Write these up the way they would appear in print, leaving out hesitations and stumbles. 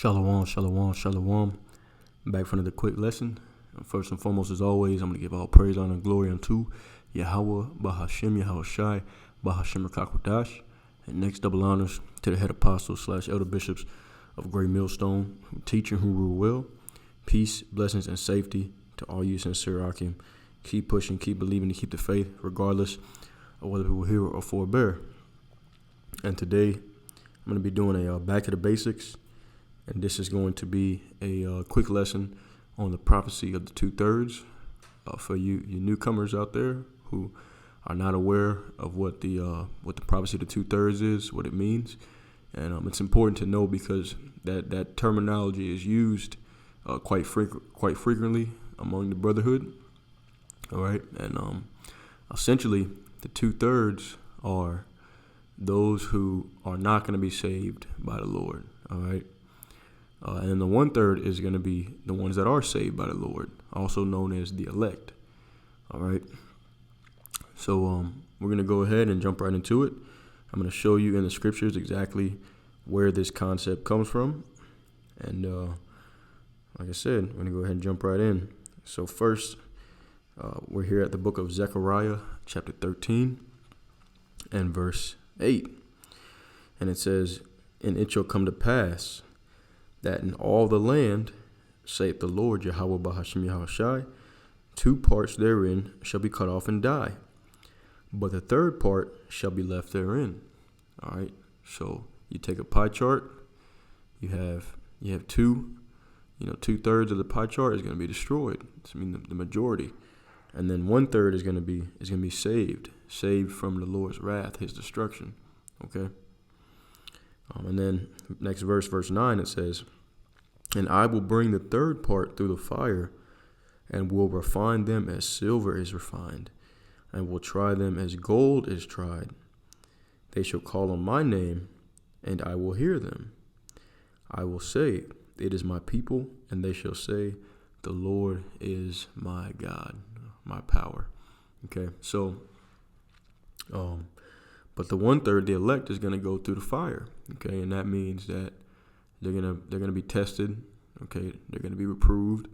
Shalom, shalom, shalom. Back for another quick lesson. First and foremost, as always, I'm going to give all praise, honor, and glory unto Yahweh, Bahashem, Yahweh Shai, Bahashem Rakakwadash. And next, double honors to the head apostles / elder bishops of Great Millstone, who teach and who rule well. Peace, blessings, and safety to all you sincere Akim. Keep pushing, keep believing, and keep the faith, regardless of whether people hear or forbear. And today, I'm going to be doing a back to the basics. And this is going to be a quick lesson on the prophecy of the 2/3 for you newcomers out there who are not aware of what the prophecy of the 2/3 is, what it means. And it's important to know because that terminology is used quite frequently among the brotherhood. All right, and essentially the 2/3 are those who are not going to be saved by the Lord. All right. And then the 1/3 is going to be the ones that are saved by the Lord, also known as the elect. All right. So we're going to go ahead and jump right into it. I'm going to show you in the scriptures exactly where this concept comes from. And like I said, we're going to go ahead and jump right in. So first, we're here at the book of Zechariah, chapter 13 and verse 8. And it says, "And it shall come to pass that in all the land, saith the Lord Yahweh Bahashem Yahweh Shai, 2 parts therein shall be cut off and die, but the 3rd part shall be left therein." All right. So you take a pie chart, you have 2/3 of the pie chart is going to be destroyed. I mean the majority, and then 1/3 is going to be saved from the Lord's wrath, His destruction. Okay. And then next verse 9, it says, "And I will bring the 3rd part through the fire, and will refine them as silver is refined, and will try them as gold is tried. They shall call on my name, and I will hear them. I will say, it is my people, and they shall say, the Lord is my God," my power. Okay, so but the 1/3, the elect, is going to go through the fire. Okay, and that means that they're gonna be tested. Okay, they're going to be reproved.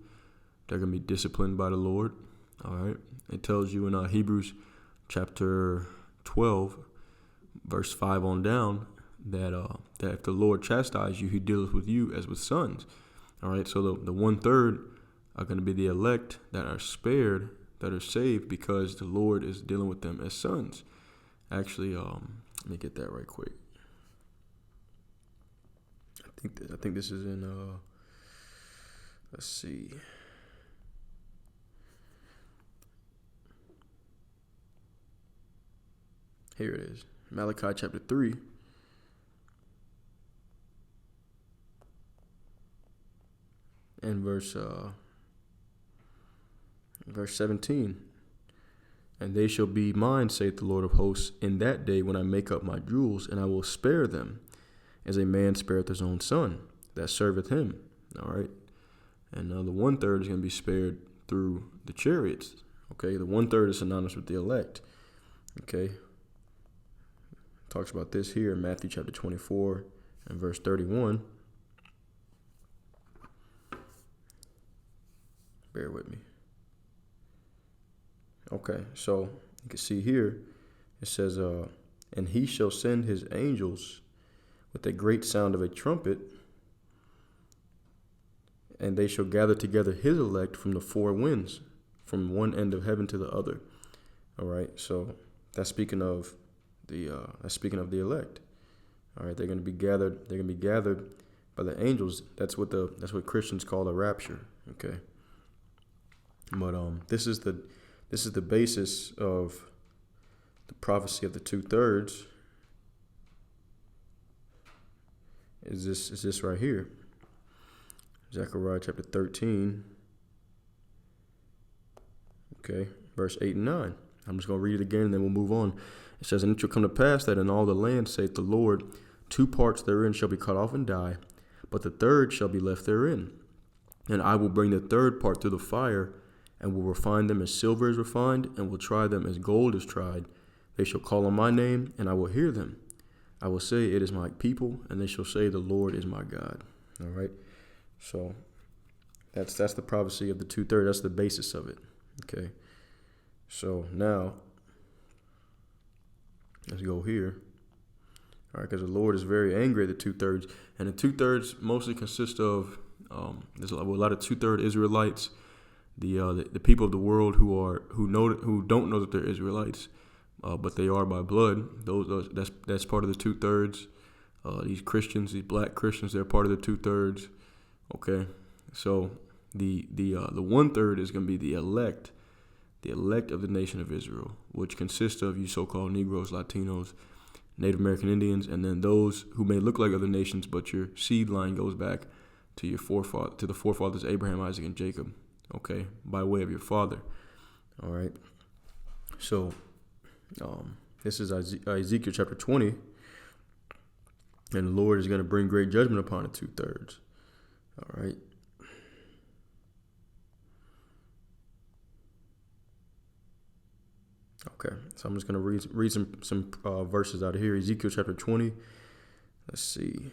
They're going to be disciplined by the Lord. All right, it tells you in Hebrews chapter 12, verse 5 on down, that if the Lord chastises you, He deals with you as with sons. All right, so the 1/3 are going to be the elect that are spared, that are saved, because the Lord is dealing with them as sons. Actually, let me get that right quick. I think this is in let's see. Here it is. Malachi chapter 3. And verse 17. "And they shall be mine, saith the Lord of hosts, in that day when I make up my jewels, and I will spare them, as a man spareth his own son, that serveth him." All right. And the 1/3 is going to be spared through the chariots. Okay. The 1/3 is synonymous with the elect. Okay. Talks about this here in Matthew chapter 24 and verse 31. Bear with me. Okay, so you can see here, it says, "And He shall send His angels with a great sound of a trumpet, and they shall gather together His elect from the 4 winds, from one end of heaven to the other." All right, so that's speaking of the elect. All right, they're going to be gathered. They're going to be gathered by the angels. That's what Christians call the rapture. Okay, but this is the basis of the prophecy of the 2/3. Is this right here? Zechariah chapter 13. Okay, verse 8 and 9. I'm just going to read it again and then we'll move on. It says, "And it shall come to pass that in all the land, saith the Lord, 2 parts therein shall be cut off and die, but the 3rd shall be left therein. And I will bring the 3rd part through the fire, and will refine them as silver is refined, and will try them as gold is tried. They shall call on my name, and I will hear them. I will say, it is my people, and they shall say, the Lord is my God." All right. So that's the prophecy of the 2/3. That's the basis of it. Okay. So now let's go here. All right, because the Lord is very angry at the 2/3, and the 2/3 mostly consist of there's a lot of 2/3 Israelites, the people of the world who don't know that they're Israelites, but they are by blood. That's part of the 2/3. These Christians, these black Christians, they're part of the 2/3. Okay, so the 1/3 is going to be the elect of the nation of Israel, which consists of you so-called Negroes, Latinos, Native American Indians, and then those who may look like other nations, but your seed line goes back to the forefathers Abraham, Isaac, and Jacob. Okay, by way of your father. All right. So this is Ezekiel chapter 20, and the Lord is going to bring great judgment upon the 2/3. All right. Okay, so I'm just going to read some verses out of here. Ezekiel chapter 20. Let's see.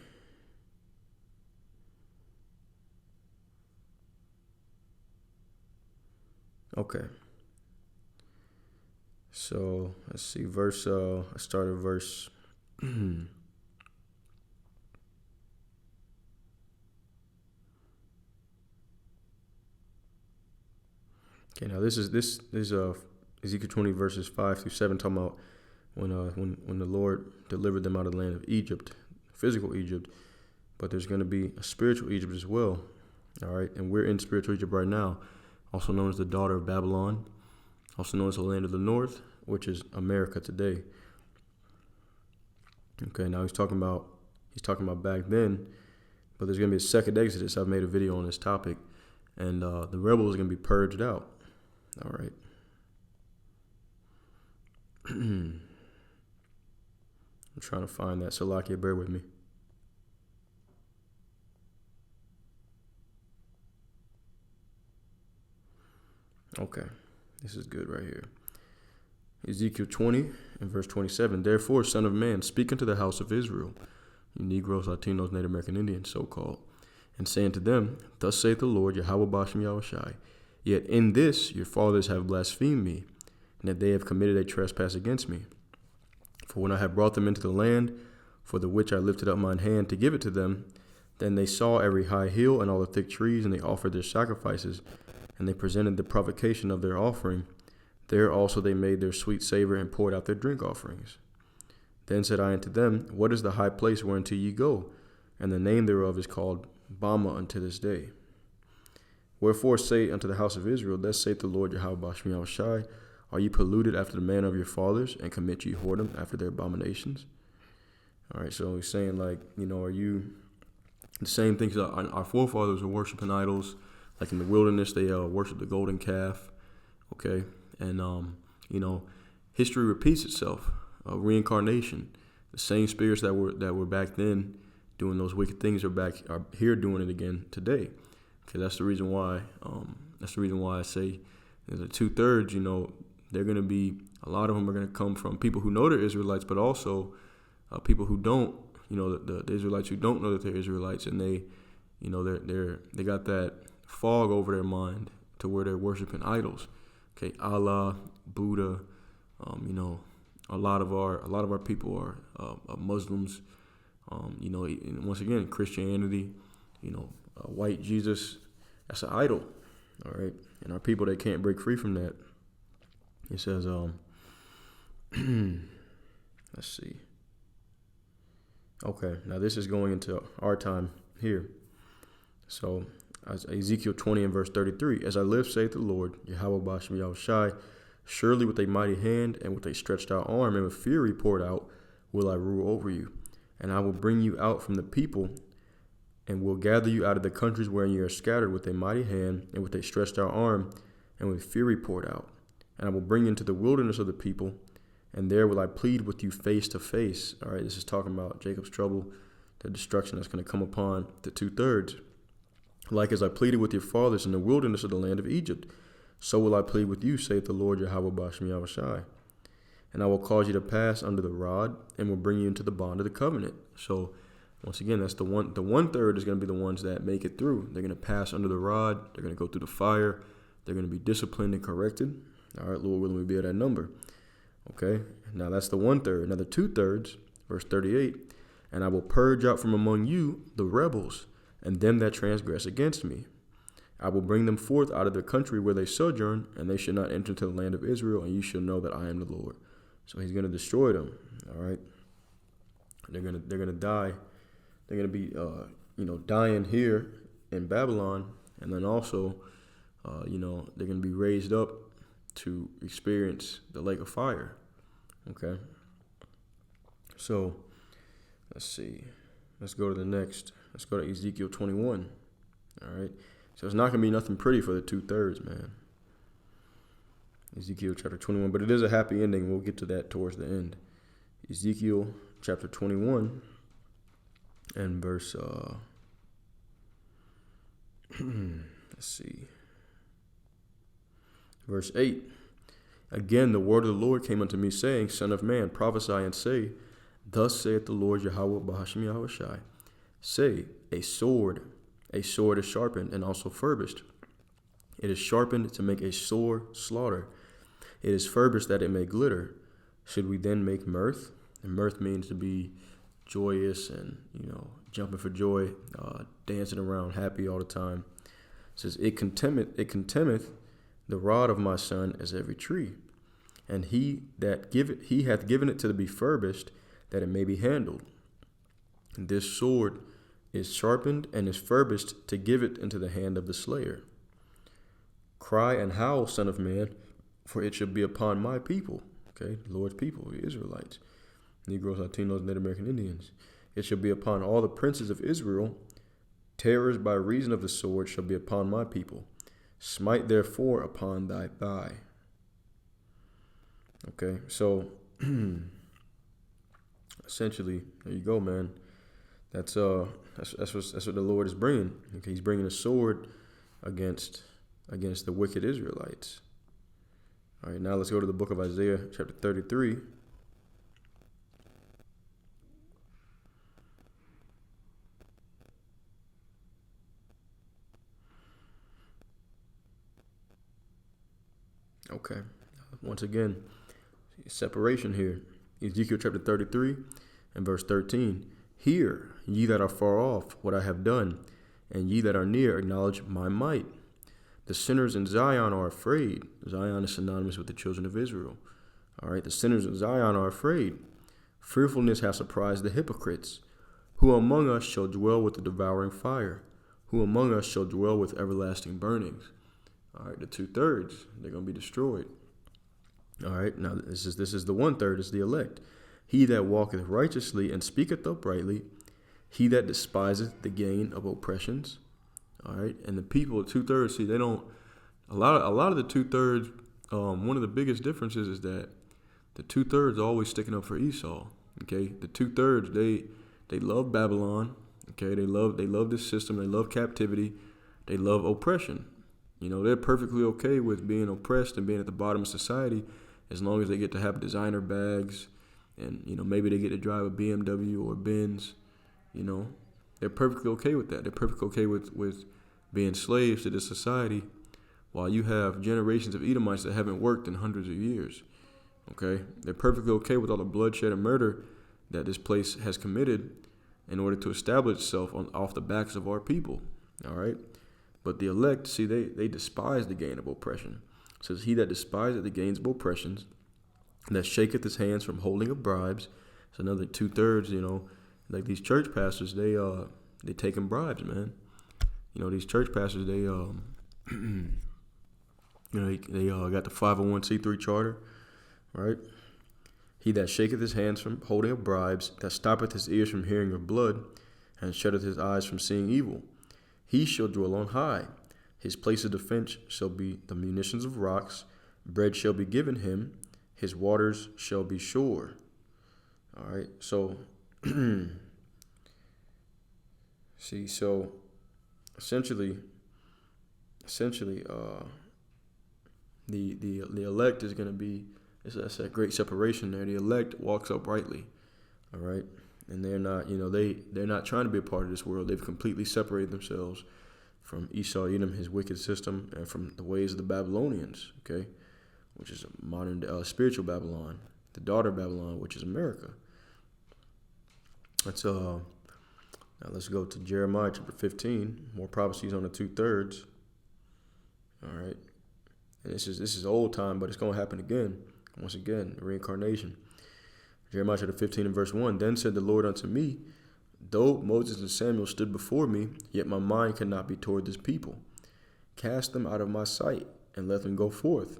Okay. So let's see. I started verse. Okay, now this is Ezekiel 20 verses 5-7, talking about when the Lord delivered them out of the land of Egypt, physical Egypt, but there's going to be a spiritual Egypt as well. All right, and we're in spiritual Egypt right now, also known as the daughter of Babylon, also known as the land of the north, which is America today. Okay, now he's talking about back then, but there's going to be a second Exodus. I've made a video on this topic, and the rebels are going to be purged out. All right. I'm trying to find that. Salakia, bear with me. Okay, this is good right here. Ezekiel 20 and verse 27. Therefore, son of man, speak unto the house of Israel, you Negroes, Latinos, Native American Indians, so-called, and saying to them, thus saith the Lord, Yahweh Bashem Yahushai, yet in this your fathers have blasphemed me, and that they have committed a trespass against me. For when I have brought them into the land, for the which I lifted up mine hand to give it to them, then they saw every high hill and all the thick trees, and they offered their sacrifices, and they presented the provocation of their offering. There also they made their sweet savor and poured out their drink offerings. Then said I unto them, what is the high place whereunto ye go? And the name thereof is called Bama unto this day. Wherefore say unto the house of Israel, thus saith the Lord Yahweh Bashem Yahushai, are ye polluted after the manner of your fathers, and commit ye whoredom after their abominations? All right, so he's saying, like, are you the same things that our forefathers were worshiping idols? Like in the wilderness, they worshiped the golden calf. Okay, and history repeats itself. Reincarnation. The same spirits that were back then doing those wicked things are here doing it again today. Okay, that's the reason why. I say the 2/3. They're going to be, a lot of them are going to come from people who know they're Israelites, but also people who don't. The Israelites who don't know that they're Israelites, and they got that fog over their mind to where they're worshiping idols. Okay, Allah, Buddha, a lot of our people are Muslims. And once again, Christianity, white Jesus, that's an idol. All right, and our people, they can't break free from that. It says, let's see. Okay, now this is going into our time here. So, Ezekiel 20 and verse 33, as I live, saith the Lord, Yahweh Bashem Yahushai, surely with a mighty hand and with a stretched out arm and with fury poured out will I rule over you. And I will bring you out from the people and will gather you out of the countries wherein you are scattered with a mighty hand and with a stretched out arm and with fury poured out. And I will bring you into the wilderness of the people, and there will I plead with you face to face. All right, this is talking about Jacob's trouble, the destruction that's going to come upon the 2/3. Like as I pleaded with your fathers in the wilderness of the land of Egypt, so will I plead with you, saith the Lord Yahweh Bashem Yahushai. And I will cause you to pass under the rod, and will bring you into the bond of the covenant. So Once again, that's the one. The 1/3 is going to be the ones that make it through. They're going to pass under the rod. They're going to go through the fire. They're going to be disciplined and corrected. All right, Lord willing, we be at that number. Okay, now that's the 1/3. Now the 2/3, verse 38, and I will purge out from among you the rebels and them that transgress against me. I will bring them forth out of the country where they sojourn, and they shall not enter into the land of Israel, and you shall know that I am the Lord. So he's going to destroy them. All right, they're gonna die. They're going to be, dying here in Babylon, and then also, they're going to be raised up to experience the lake of fire. Okay. So, let's see. Let's go to the next. Let's go to Ezekiel 21. All right. So it's not going to be nothing pretty for the 2/3, man. Ezekiel chapter 21, but it is a happy ending. We'll get to that towards the end. Ezekiel chapter 21. And verse, let's see, verse 8. Again, the word of the Lord came unto me, saying, Son of man, prophesy and say, Thus saith the Lord Yahweh Bahashim Yahushai. Say, a sword is sharpened and also furbished. It is sharpened to make a sore slaughter. It is furbished that it may glitter. Should we then make mirth? And mirth means to be joyous and, jumping for joy, dancing around, happy all the time. It says, it contemneth the rod of my son as every tree. And he hath given it to be furbished, that it may be handled. And this sword is sharpened and is furbished to give it into the hand of the slayer. Cry and howl, son of man, for it shall be upon my people. Okay, the Lord's people, the Israelites. Negroes, Latinos, Native American Indians. It shall be upon all the princes of Israel. Terrors by reason of the sword shall be upon my people. Smite therefore upon thy thigh. Okay, so essentially, there you go, man. That's what the Lord is bringing. Okay, he's bringing a sword against the wicked Israelites. All right, now let's go to the book of Isaiah, chapter 33. Okay, once again, separation here. Ezekiel chapter 33 and verse 13. Hear, ye that are far off, what I have done, and ye that are near acknowledge my might. The sinners in Zion are afraid. Zion is synonymous with the children of Israel. All right, the sinners in Zion are afraid. Fearfulness has surprised the hypocrites. Who among us shall dwell with the devouring fire? Who among us shall dwell with everlasting burnings? All right, the 2/3, they're going to be destroyed. All right, now this is the 1/3, is the elect. He that walketh righteously and speaketh uprightly, he that despiseth the gain of oppressions. All right, and the people, 2/3, see, they don't, a lot of the 2/3, one of the biggest differences is that the 2/3 are always sticking up for Esau. Okay, the 2/3, they love Babylon. Okay, they love this system. They love captivity. They love oppression. They're perfectly okay with being oppressed and being at the bottom of society as long as they get to have designer bags and, maybe they get to drive a BMW or a Benz. They're perfectly okay with that. They're perfectly okay with being slaves to this society while you have generations of Edomites that haven't worked in hundreds of years. Okay? They're perfectly okay with all the bloodshed and murder that this place has committed in order to establish itself off the backs of our people. All right? But the elect, see, they despise the gain of oppression. It says, he that despiseth the gains of oppressions, that shaketh his hands from holding of bribes. It's another 2/3, like these church pastors, they taking bribes, man. These church pastors, they got the 501c3 charter, right? He that shaketh his hands from holding of bribes, that stoppeth his ears from hearing of blood, and shutteth his eyes from seeing evil. He shall dwell on high. His place of defense shall be the munitions of rocks. Bread shall be given him. His waters shall be sure. All right. So, see. So, essentially, the elect is going to be. That's a great separation there. The elect walks uprightly. All right. and they're not, they're not trying to be a part of this world. They've completely separated themselves from Esau, Edom, his wicked system, and from the ways of the Babylonians, okay, which is a modern spiritual Babylon, the daughter of Babylon, which is America. Now let's go to Jeremiah chapter 15. More prophecies on the 2/3. All right, and this is old time, but it's going to happen again. Once again, reincarnation. Jeremiah chapter 15 and verse 1. Then said the Lord unto me, though Moses and Samuel stood before me, yet my mind cannot be toward this people. Cast them out of my sight, and let them go forth.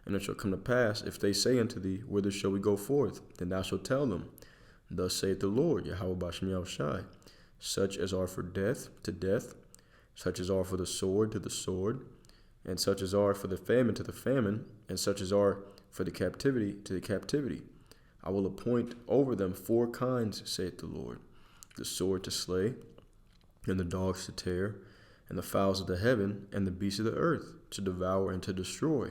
And it shall come to pass, if they say unto thee, whither shall we go forth? Then thou shalt tell them, thus saith the Lord, Yahweh Bashem Yahushai, such as are for death, to death, such as are for the sword, to the sword, and such as are for the famine, to the famine, and such as are for the captivity, to the captivity. I will appoint over them 4 kinds, saith the Lord, the sword to slay, and the dogs to tear, and the fowls of the heaven, and the beasts of the earth, to devour and to destroy.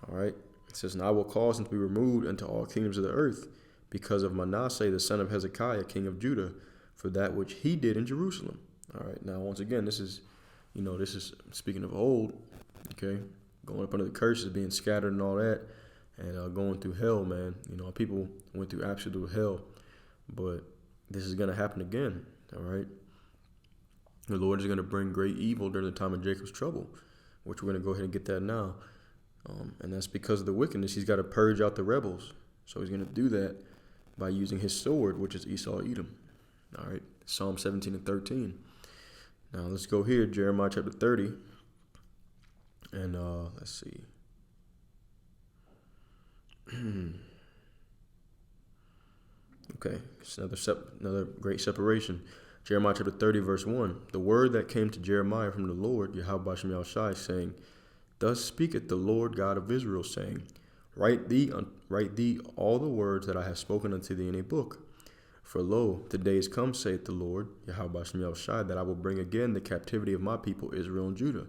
All right. It says, and I will cause them to be removed into all kingdoms of the earth, because of Manasseh, the son of Hezekiah, king of Judah, for that which he did in Jerusalem. All right. Now, once again, this is speaking of old, okay, going up under the curses, being scattered and all that, and going through hell, man. People went through absolute hell, but this is going to happen again, all right? The Lord is going to bring great evil during the time of Jacob's trouble, which we're going to go ahead and get that now. And that's because of the wickedness. He's got to purge out the rebels. So he's going to do that by using his sword, which is Esau, Edom. All right, Psalm 17 and 13. Now let's go here, Jeremiah chapter 30. And let's see. Okay, it's another great separation. Jeremiah chapter 30, verse 1. The word that came to Jeremiah from the Lord, Yahweh Bashem Yahushai, saying, thus speaketh the Lord God of Israel, saying, Write thee all the words that I have spoken unto thee in a book. For lo, the days come, saith the Lord, Yahweh Bashem Yahushai, that I will bring again the captivity of my people Israel and Judah,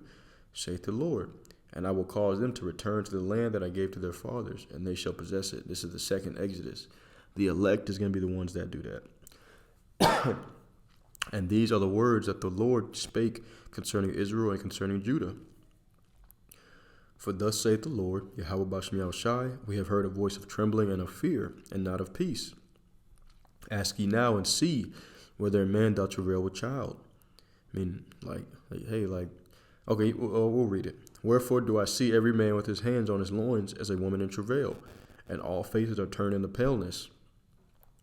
saith the Lord. And I will cause them to return to the land that I gave to their fathers, and they shall possess it. This is the second Exodus. The elect is going to be the ones that do that. And these are the words that the Lord spake concerning Israel and concerning Judah. For thus saith the Lord, Yahweh Bashem Yahushai, we have heard a voice of trembling and of fear, and not of peace. Ask ye now and see whether a man doth travail with child. I mean, okay, we'll read it. Wherefore do I see every man with his hands on his loins as a woman in travail, and all faces are turned into paleness.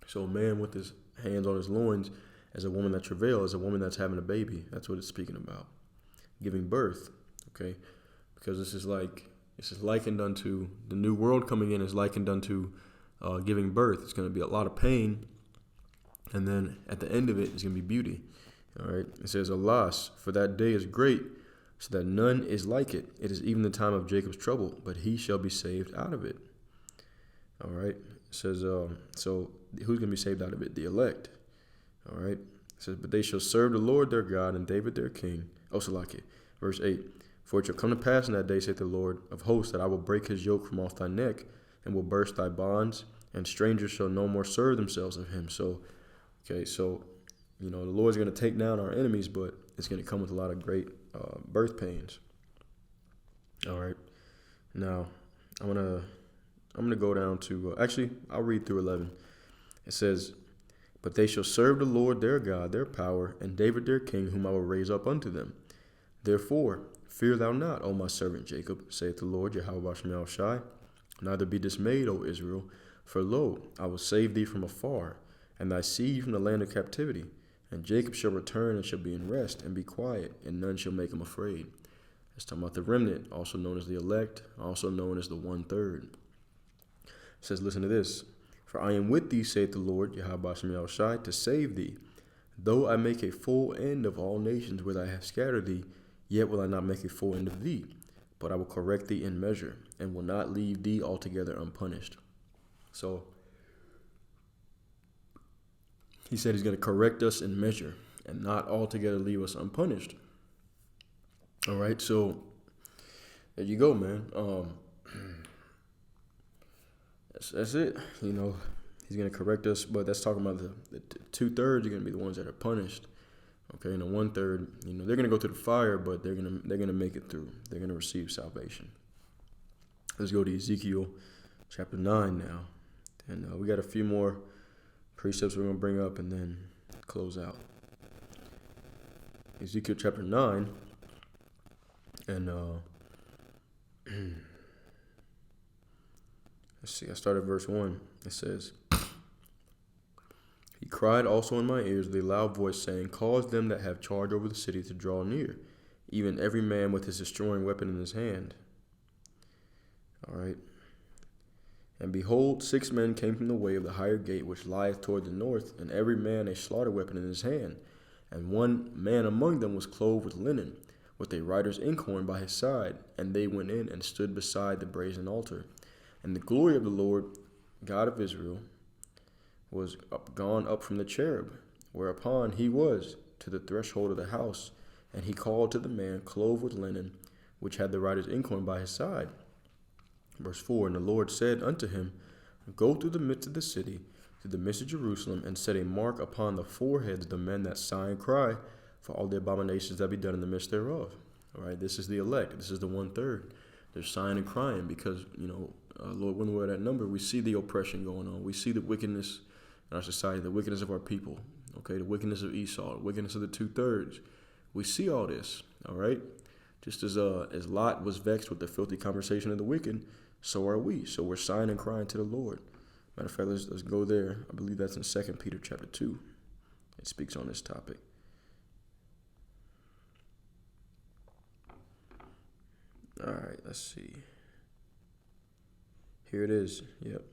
So a man with his hands on his loins as a woman that travails, as a woman that's having a baby. That's what it's speaking about. Giving birth, okay? Because this is likened unto, the new world coming in is likened unto giving birth. It's going to be a lot of pain, and then at the end of it, it's going to be beauty. All right? It says, alas, for that day is great, so that none is like it. It is even the time of Jacob's trouble, but he shall be saved out of it. All right? It says, so who's going to be saved out of it? The elect. All right? It says, but they shall serve the Lord their God and David their king. Oh, Salaki. Verse 8. For it shall come to pass in that day, saith the Lord of hosts, that I will break his yoke from off thy neck, and will burst thy bonds, and strangers shall no more serve themselves of him. So, okay, so, the Lord's going to take down our enemies, but it's going to come with a lot of great birth pains. All right. Now, I'm gonna go down to, actually, I'll read through 11. It says, but they shall serve the Lord their God, their power, and David their king, whom I will raise up unto them. Therefore, fear thou not, O my servant Jacob, saith the Lord, Yahweh Bashem Yahushai, neither be dismayed, O Israel, for lo, I will save thee from afar, and thy seed from the land of captivity. And Jacob shall return and shall be in rest, and be quiet, and none shall make him afraid. It's talking about the remnant, also known as the elect, also known as the 1/3. It says, listen to this. For I am with thee, saith the Lord, Yahweh Bashem Yahushai, to save thee. Though I make a full end of all nations where I have scattered thee, yet will I not make a full end of thee. But I will correct thee in measure, and will not leave thee altogether unpunished. So, he said he's going to correct us in measure, and not altogether leave us unpunished. All right, so there you go, man. That's it. He's going to correct us, but that's talking about the 2/3 are going to be the ones that are punished. Okay, and the 1/3, they're going to go through the fire, but they're gonna make it through. They're going to receive salvation. Let's go to Ezekiel chapter 9 now, and we got a few more precepts we're going to bring up and then close out. Ezekiel chapter 9, and let's see. I start at verse 1. It says, "He cried also in my ears with a loud voice, saying, Cause them that have charge over the city to draw near, even every man with his destroying weapon in his hand." All right. "And behold, 6 men came from the way of the higher gate, which lieth toward the north, and every man a slaughter weapon in his hand. And one man among them was clothed with linen, with a writer's inkhorn by his side. And they went in and stood beside the brazen altar. And the glory of the Lord God of Israel was gone up from the cherub, whereupon he was to the threshold of the house. And he called to the man clothed with linen, which had the writer's inkhorn by his side." Verse 4, "And the Lord said unto him, Go through the midst of the city, to the midst of Jerusalem, and set a mark upon the foreheads of the men that sigh and cry for all the abominations that be done in the midst thereof." All right, this is the elect. This is the 1/3. They're sighing and crying because, Lord, when we're at that number, we see the oppression going on. We see the wickedness in our society, the wickedness of our people, okay, the wickedness of Esau, the wickedness of the 2/3. We see all this, all right? Just as Lot was vexed with the filthy conversation of the wicked, so are we. So we're sighing and crying to the Lord. Matter of fact, let's go there. I believe that's in 2 Peter chapter 2. It speaks on this topic. All right, let's see. Here it is. Yep.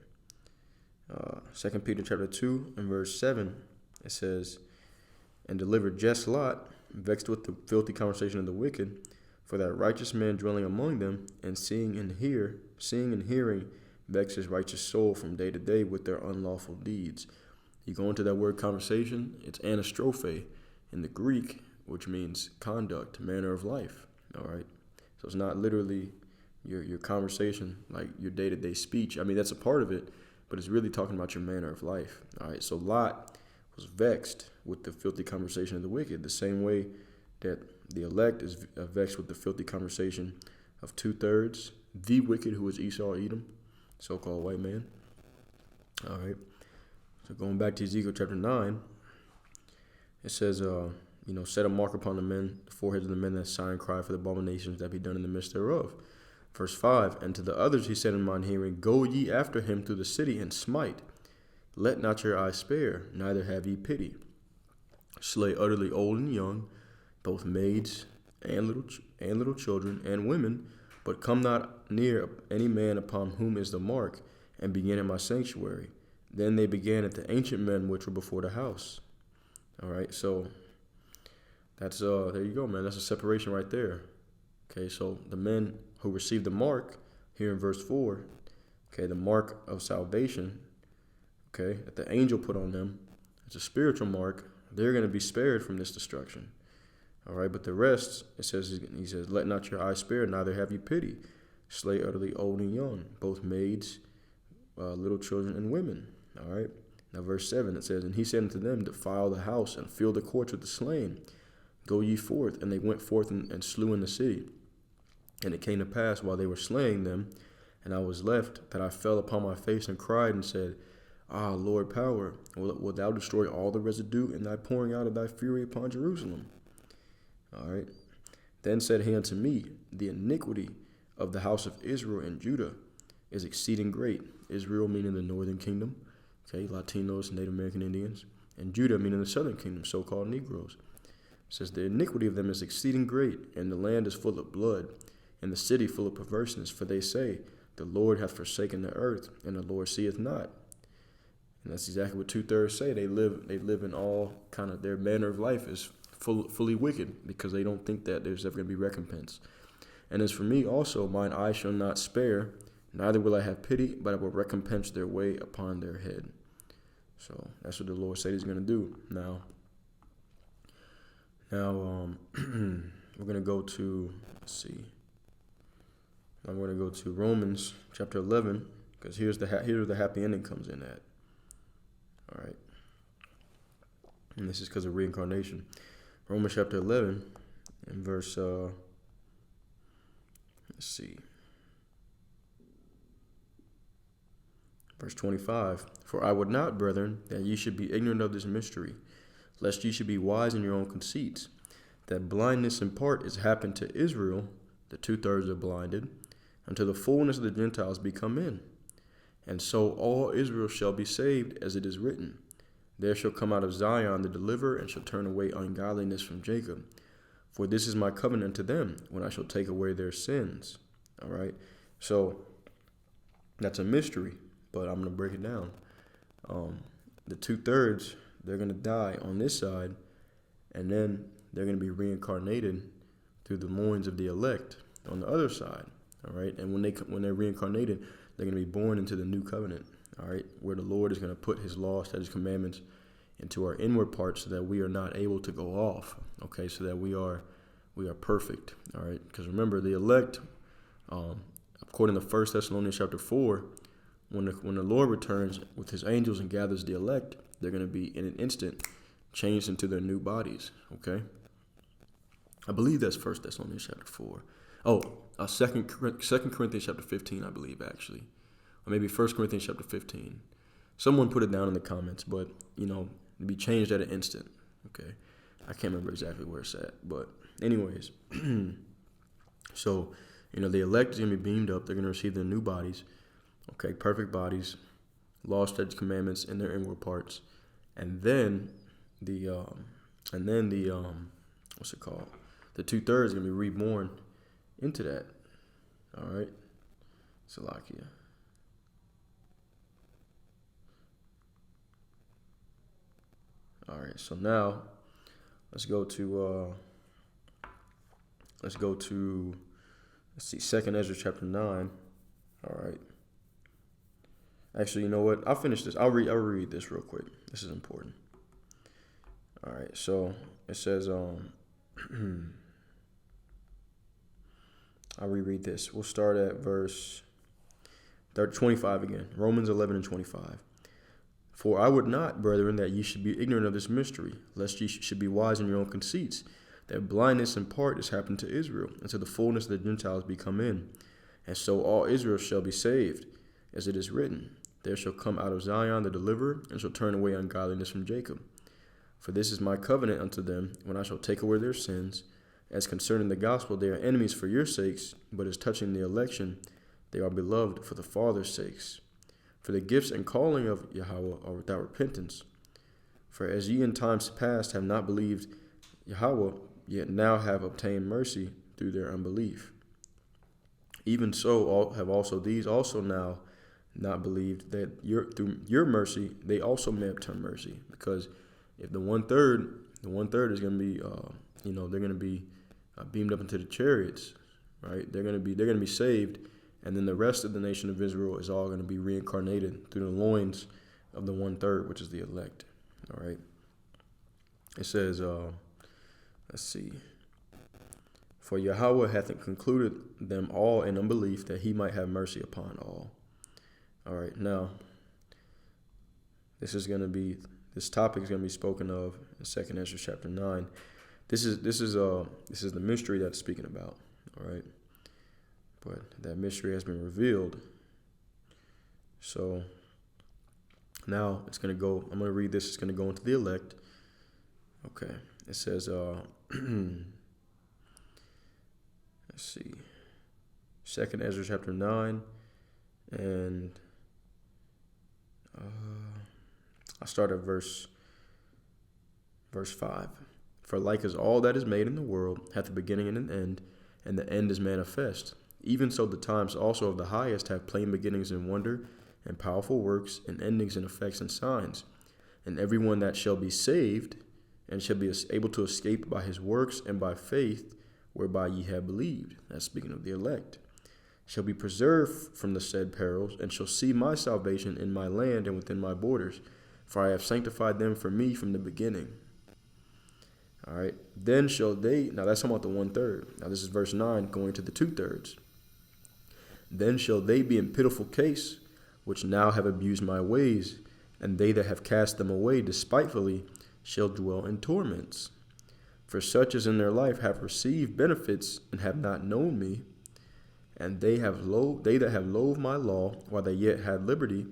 2 Peter chapter 2 and verse 7. It says, "And delivered just Lot, vexed with the filthy conversation of the wicked, for that righteous man dwelling among them, and seeing and hearing, vex his righteous soul from day to day with their unlawful deeds." You go into that word conversation, it's anastrophe in the Greek, which means conduct, manner of life. All right. So it's not literally your conversation, like your day-to-day speech. I mean, that's a part of it, but it's really talking about your manner of life. All right. So Lot was vexed with the filthy conversation of the wicked, the same way that the elect is vexed with the filthy conversation of 2/3, the wicked, who is Esau, Edom, so-called white man. All right. So going back to Ezekiel chapter 9, it says, set a mark upon the foreheads of the men that sigh and cry for the abominations that be done in the midst thereof. Verse 5, "And to the others he said in mine hearing, Go ye after him through the city and smite. Let not your eyes spare, neither have ye pity. Slay utterly old and young, both maids and little children and women, but come not near any man upon whom is the mark, and begin in my sanctuary. Then they began at the ancient men which were before the house." All right, so that's there you go, man. That's a separation right there. Okay, so the men who received the mark here in verse 4, okay, the mark of salvation, okay, that the angel put on them, it's a spiritual mark. They're going to be spared from this destruction. All right, but the rest, he says, "Let not your eyes spare, neither have you pity. Slay utterly old and young, both maids, little children, and women." All right. Now, verse 7, it says, "And he said unto them, Defile the house, and fill the courts with the slain. Go ye forth." And they went forth and slew in the city. "And it came to pass, while they were slaying them, and I was left, that I fell upon my face and cried and said, Ah, Lord power, wilt thou destroy all the residue in thy pouring out of thy fury upon Jerusalem? All right. Then said he unto me, The iniquity of the house of Israel and Judah is exceeding great." Israel meaning the northern kingdom, okay, Latinos, Native American Indians, and Judah meaning the southern kingdom, so-called Negroes. It says, "The iniquity of them is exceeding great, and the land is full of blood, and the city full of perverseness. For they say, The Lord hath forsaken the earth, and the Lord seeth not." And that's exactly what 2/3 say. They live in all kind of, their manner of life is fully wicked, because they don't think that there's ever going to be recompense. "And as for me also, mine eye shall not spare, neither will I have pity, but I will recompense their way upon their head." So that's what the Lord said he's going to do. Now we're going to go to, I'm going to go to Romans chapter 11, because here's the happy ending comes in at. All right. And this is because of reincarnation. Romans chapter 11 and verse, let's see. Verse 25, for I would not, brethren, that ye should be ignorant of this mystery, lest ye should be wise in your own conceits, that blindness in part is happened to Israel, the 2/3 are blinded, until the fullness of the Gentiles be come in. And so all Israel shall be saved, as it is written, there shall come out of Zion the deliverer, and shall turn away ungodliness from Jacob. For this is my covenant to them, when I shall take away their sins. All right, so that's a mystery. But I'm going to break it down. The 2/3, they're going to die on this side, and then they're going to be reincarnated through the loins of the elect on the other side. All right, and when they're reincarnated, they're going to be born into the new covenant. All right, where the Lord is going to put His law, statutes, commandments into our inward parts, so that we are not able to go off. Okay, so that we are perfect. All right, because remember, the elect, according to 1 Thessalonians chapter 4. When the Lord returns with His angels and gathers the elect, they're going to be in an instant changed into their new bodies. Okay, I believe that's 1 Thessalonians chapter 4. Oh, 2 Corinthians chapter 15, I believe, actually, or maybe 1 Corinthians chapter 15. Someone put it down in the comments, but to be changed at an instant. Okay, I can't remember exactly where it's at, but anyways, so the elect is going to be beamed up. They're going to receive their new bodies. Okay, perfect bodies, law, statutes, commandments in their inward parts, and then the what's it called? The 2/3 is gonna be reborn into that. All right, Salakia. All right, so now let's go to 2nd Ezra chapter 9. All right. Actually, you know what? I'll finish this. I'll reread this real quick. This is important. All right, so it says, I'll reread this. We'll start at verse 25 again. Romans 11 and 25. For I would not, brethren, that ye should be ignorant of this mystery, lest ye should be wise in your own conceits, that blindness in part is happened to Israel, until the fullness of the Gentiles be come in. And so all Israel shall be saved, as it is written, there shall come out of Zion the deliverer, and shall turn away ungodliness from Jacob. For this is my covenant unto them, when I shall take away their sins. As concerning the gospel, they are enemies for your sakes, but as touching the election, they are beloved for the Father's sakes. For the gifts and calling of Yahweh are without repentance. For as ye in times past have not believed Yahweh, yet now have obtained mercy through their unbelief. Even so have also these also now not believed, that through your mercy they also may obtain mercy. Because if the 1/3 is going to be, they're going to be beamed up into the chariots, right? They're going to be saved, and then the rest of the nation of Israel is all going to be reincarnated through the loins of the 1/3, which is the elect. All right. It says, let's see. For Yahweh hath concluded them all in unbelief, that He might have mercy upon all. All right, now this topic is going to be spoken of in 2nd Ezra chapter 9. This is the mystery that's speaking about. All right, but that mystery has been revealed. So now it's going to go. I'm going to read this. It's going to go into the elect. Okay, it says, let's see, 2nd Ezra chapter 9, and I'll start at verse 5. For like as all that is made in the world hath a beginning and an end, and the end is manifest, even so the times also of the highest have plain beginnings in wonder, and powerful works, and endings in effects and signs. And everyone that shall be saved, and shall be able to escape by his works and by faith, whereby ye have believed, that's speaking of the elect, shall be preserved from the said perils, and shall see my salvation in my land and within my borders, for I have sanctified them for me from the beginning. All right, then shall they, now that's talking about the 1/3. Now this is verse 9 going to the 2/3. Then shall they be in pitiful case, which now have abused my ways, and they that have cast them away despitefully shall dwell in torments. For such as in their life have received benefits and have not known me, and they that have loathed my law while they yet had liberty,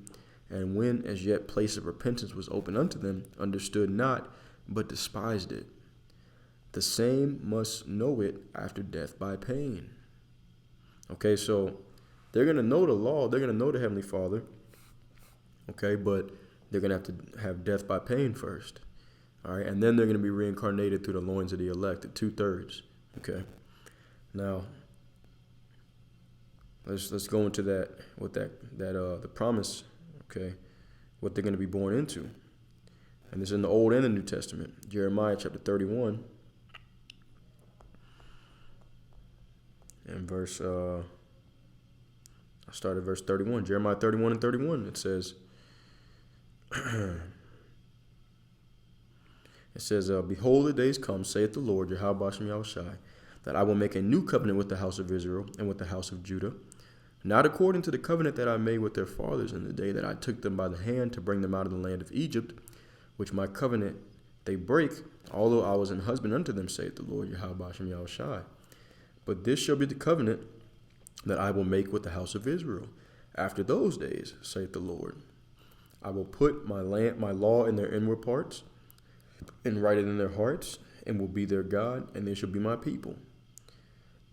and when as yet place of repentance was open unto them, understood not, but despised it. The same must know it after death by pain. Okay, so they're going to know the law. They're going to know the Heavenly Father. Okay, but they're going to have death by pain first. All right, and then they're going to be reincarnated through the loins of the elect, the 2/3. Okay, now let's go into that with the promise. Okay, what they're going to be born into, and this is in the Old and the New Testament. Jeremiah chapter 31, and verse. I started verse 31. Jeremiah 31 and 31. It says. It says, Behold, the days come, saith the Lord, Yahweh Bashem Yahushai, that I will make a new covenant with the house of Israel and with the house of Judah, not according to the covenant that I made with their fathers in the day that I took them by the hand to bring them out of the land of Egypt, which my covenant they break, although I was an husband unto them, saith the Lord, Yahweh Bashem Yahushai. But this shall be the covenant that I will make with the house of Israel. After those days, saith the Lord, I will put my law in their inward parts, and write it in their hearts, and will be their God, and they shall be my people.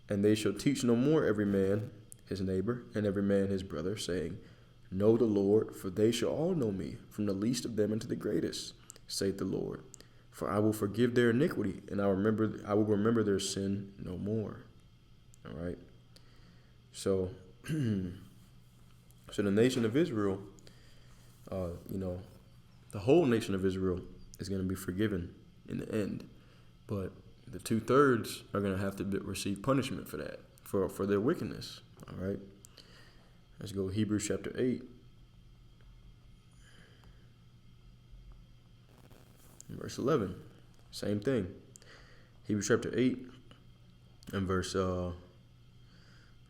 And they shall teach no more every man his neighbor, and every man his brother, saying, Know the Lord, for they shall all know me, from the least of them unto the greatest, saith the Lord. For I will forgive their iniquity, and I will remember their sin no more. All right. So, so the nation of Israel, the whole nation of Israel is going to be forgiven in the end, but the 2/3 are going to have to receive punishment for that, for their wickedness. All right, let's go Hebrews chapter 8, verse 11. Same thing. Hebrews chapter 8 and verse.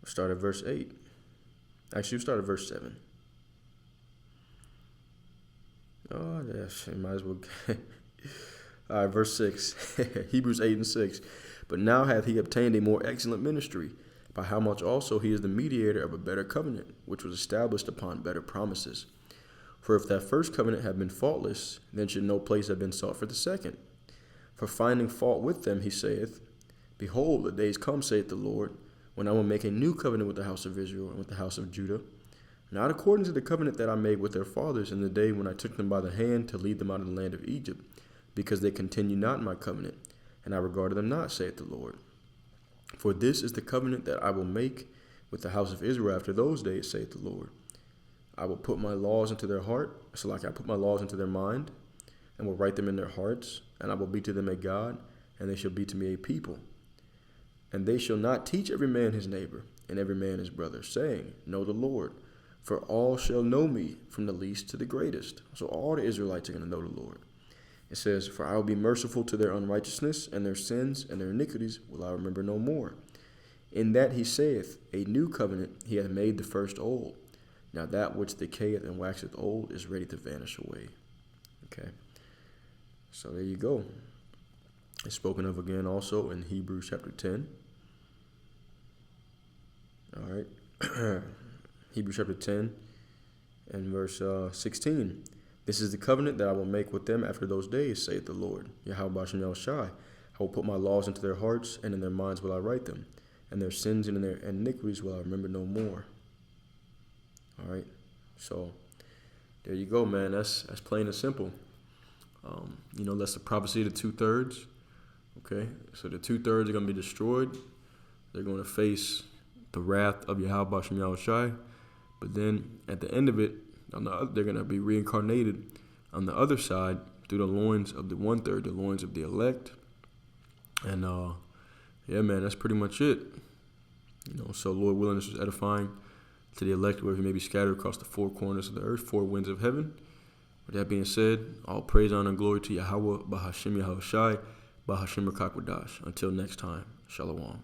Start at verse 8. Actually, we start at verse 7. Oh, yes, might as well. All right, verse 6. Hebrews 8 and 6. But now hath he obtained a more excellent ministry, by how much also he is the mediator of a better covenant, which was established upon better promises. For if that first covenant had been faultless, then should no place have been sought for the second. For finding fault with them, he saith, Behold, the days come, saith the Lord, when I will make a new covenant with the house of Israel and with the house of Judah, not according to the covenant that I made with their fathers in the day when I took them by the hand to lead them out of the land of Egypt, because they continued not in my covenant, and I regarded them not, saith the Lord. For this is the covenant that I will make with the house of Israel after those days, saith the Lord. I will put my laws into their heart, so like I put my laws into their mind, and will write them in their hearts, and I will be to them a God, and they shall be to me a people. And they shall not teach every man his neighbor, and every man his brother, saying, Know the Lord. For all shall know me, from the least to the greatest. So all the Israelites are going to know the Lord. It says, For I will be merciful to their unrighteousness, and their sins and their iniquities will I remember no more. In that he saith, A new covenant he hath made the first old. Now that which decayeth and waxeth old is ready to vanish away. Okay. So there you go. It's spoken of again also in Hebrews chapter 10. All right. Hebrews chapter 10 and verse 16. This is the covenant that I will make with them after those days, saith the Lord, Yahweh Bashem Yahushai. I will put my laws into their hearts, and in their minds will I write them, and their sins and in their iniquities will I remember no more. All right. So there you go, man. That's plain and simple. That's the prophecy of the 2/3. Okay. So the 2/3 are going to be destroyed. They're going to face the wrath of Yahweh Bashem Yahushai. But then at the end of it, they're going to be reincarnated on the other side through the loins of the 1/3, the loins of the elect. And yeah, man, that's pretty much it. So Lord willing, this was edifying to the elect, where he may be scattered across the four corners of the earth, four winds of heaven. With that being said, all praise, honor, and glory to Yahweh, Bahashem Yahushai, Bahashem Rakakwadash. Until next time, Shalom.